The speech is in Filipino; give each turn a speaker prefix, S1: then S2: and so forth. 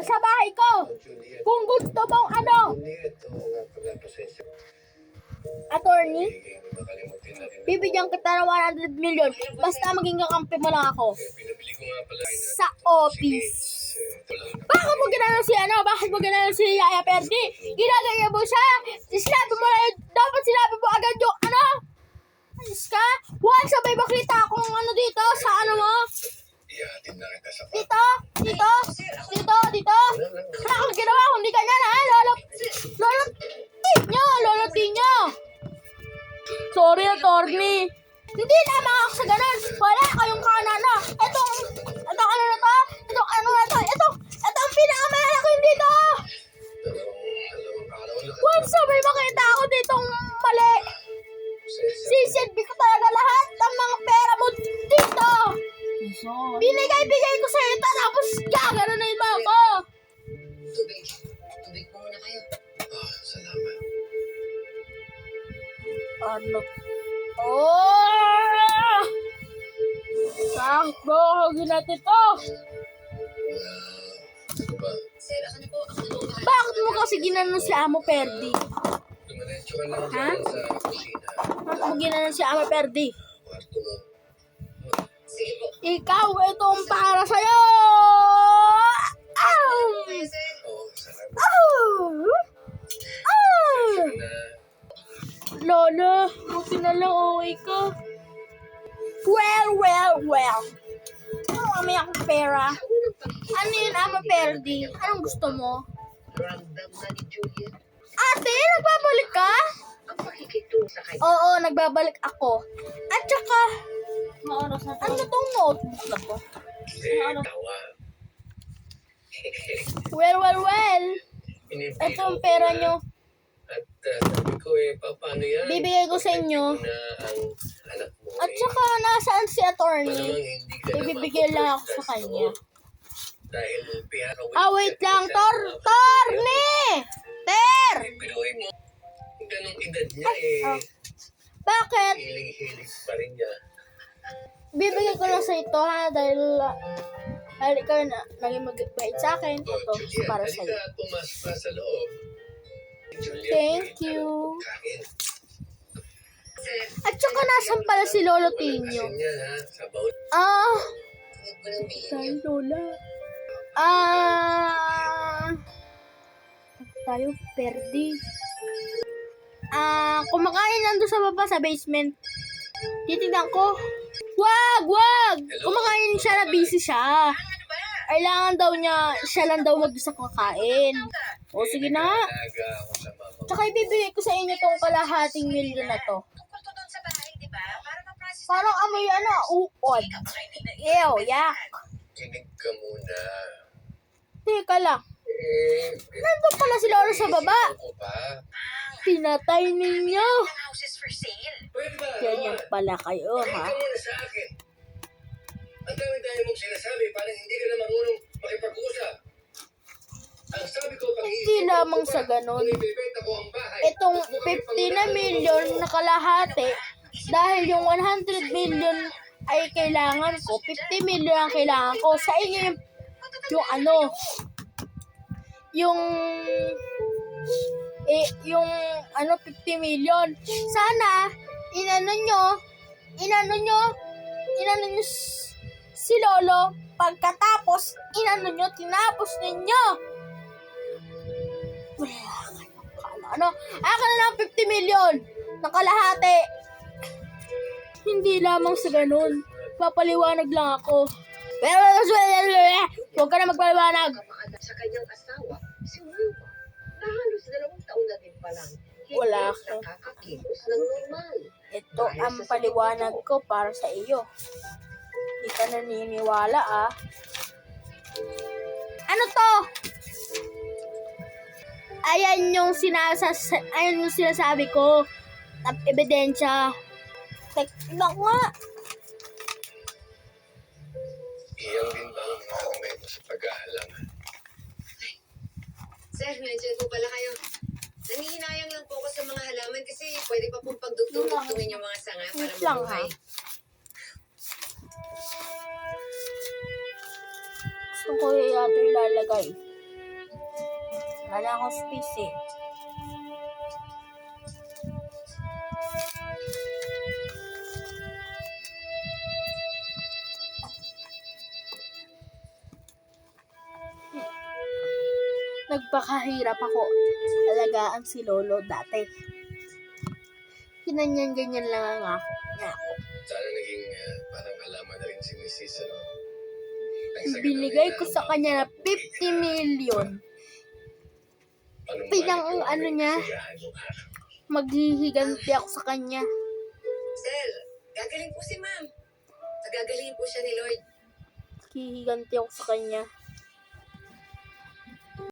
S1: sa bahay ko. Kung gusto mong ano, attorney, bibigyan kita ng 100 million. Basta maging kakampi mo lang ako. Sa office. Bakit mo ginano si ano? Bakit mo ginano si Yaya Perdi? Ginagaya mo siya. Sinabi mo na yun. Dapat sinabi mo agad yung ano? Ayos ka? Huwag sabay makita akong ano dito sa ano mo. Dito. Ano kang ginawa kung di ka na lolotin nyo. Sorry, attorney. Hindi naman ako sa ganun. Wala kayong kanana. Itong ano na to? Ito ang pinakamalaki dito. Huwag sabay makita ako ditong mali. Sisilbi ko talaga lahat ng mga pera mo dito. Binigay ko sa ito tapos gaganunin mo ako.
S2: Tubig po muna kayo.
S3: Salamat.
S1: Ano? Oh! Sakto ako ginati to.
S3: Ano ba?
S2: Sir, ako na po. Ako na po.
S1: Bakit mo kasi ginano si Amo Perdi?
S3: Dumiretso ka lang
S1: Ha?
S3: dyan sa kusina.
S1: Bakit mo ginano si Amo Perdi?
S3: Kwarto mo.
S2: Sige po.
S1: Ikaw, itong para sa'yo! Ow!
S2: Sir.
S3: Oo, salamat.
S1: Ow! Ow!
S3: Na,
S1: Lola, buti na lang okay ka. Well. May akong pera. Ano yun, Ama Perdi? Anong gusto mo?
S2: Random na ni Julia.
S1: Ate, nagbabalik ka?
S2: Ang pakikitungo sa kanya.
S1: Oo, nagbabalik ako. At saka, ano tong notebook na to?
S3: tawa.
S1: Well.
S3: Pinipili
S1: Ito ang
S3: ko
S1: pera
S3: na.
S1: nyo.
S3: At sabi ko paano yan?
S1: Bibigay ko sa inyo.
S3: Na ang anak mo
S1: At saka, nasaan si attorney?
S3: malamang hindi ka na
S1: Ibibigay lang ako sa
S3: mapupuntas
S1: kanya.
S3: doon. Dahil pihakawin
S1: Wait lang, Torny! Ter!
S3: Pinuhin mo. Ganong edad niya
S1: Bakit?
S3: hiling-hiling pa rin niya.
S1: Bibigay ko lang sa ito ha, dahil ikaw na naging magbait sa akin. Ito,
S3: Julian,
S1: para sa iyo.
S3: halika, pumasok ka sa loob. Julian,
S1: Thank
S3: pwede
S1: you.
S3: na pagkain.
S2: Sir,
S1: At saka nasan pala si Lolo Tinyo?
S3: Asin yan ha, sabaw.
S2: huwag ko nang bilhin
S1: Saan
S2: yun.
S1: Lola? Tayo, Perdi. Kumakain lang doon sa baba sa basement. Titignan ko. Wag! Kumakain siya na busy siya. Kailangan daw niya, siya lang daw mag-isa kakain. O sige na.
S3: Nag-aga ako sa mama.
S1: Tsaka ibibigay ko sa inyo tong kalahating milyon na to.
S2: Tungkol to doon sa bahay, di ba? Para ma-process.
S1: Parang amoy uod. Ew, yak.
S3: Kinig ka muna.
S1: Teka lang. Nandun pala si Lolo sa baba.
S3: Ako pa.
S1: Pinatay ninyo.
S2: Houses for sale.
S3: Pwede ba?
S1: Ganyan pala kayo,
S3: Kinig
S1: ha?
S3: ka muna sa akin. Ang dami-dami mong sinasabi, parang hindi ka na marunong makipag-usap. Ang sabi ko,
S1: Hindi lamang sa ganun.
S3: kung ibibenta ko ang bahay,
S1: Itong
S3: huwag mo
S1: 50 na milyon na kalahati, dahil yung 100 milyon ay kailangan ko, 50 milyon ang kailangan ko. Sa inyo yung ano, yung 50 milyon. Sana, inano nyo si Lolo, pagkatapos, tinapos ninyo. Ano? Akin na lang 50 milyon ng kalahati. Hindi lamang sa ganun. Papaliwanag lang ako. Pero, huwag ka na magpaliwanag.
S2: Kamaanak sa kanyang asawa, si Wilma, na halos 2 taon na din palang
S1: Wala
S2: hindi
S1: ka.
S2: nakakakilos ng normal.
S1: Ito ang paliwanag ko para sa iyo. Hindi ka naniniwala, ah. Ano to? Ayan yung sinasabi ko. Ebidensya. Tignan nga.
S3: Iyan din ba ang mga kamay mo sa pag-aalangan?
S2: Sir, medyo po pala kayo. Nanghihinayang lang po ako sa mga halaman kasi pwede pa pong pagdugtong-dugtungin yung mga sanga para
S1: Wait lang,
S2: mabuhay.
S1: Gusto ko yata ilalagay. Wala na akong space eh. Nagpakahirap ako alagaan si Lolo dati. Ganyan lang ang ako.
S3: Sana naging parang alaman na rin si Mrs. Ano.
S1: Binigay ko sa kanya na 50 million. Bilang ano niya, maghihiganti ako sa kanya.
S2: Sir, gagaling po si ma'am. Pagagaling po siya ni Lord.
S1: Hihiganti ako sa kanya.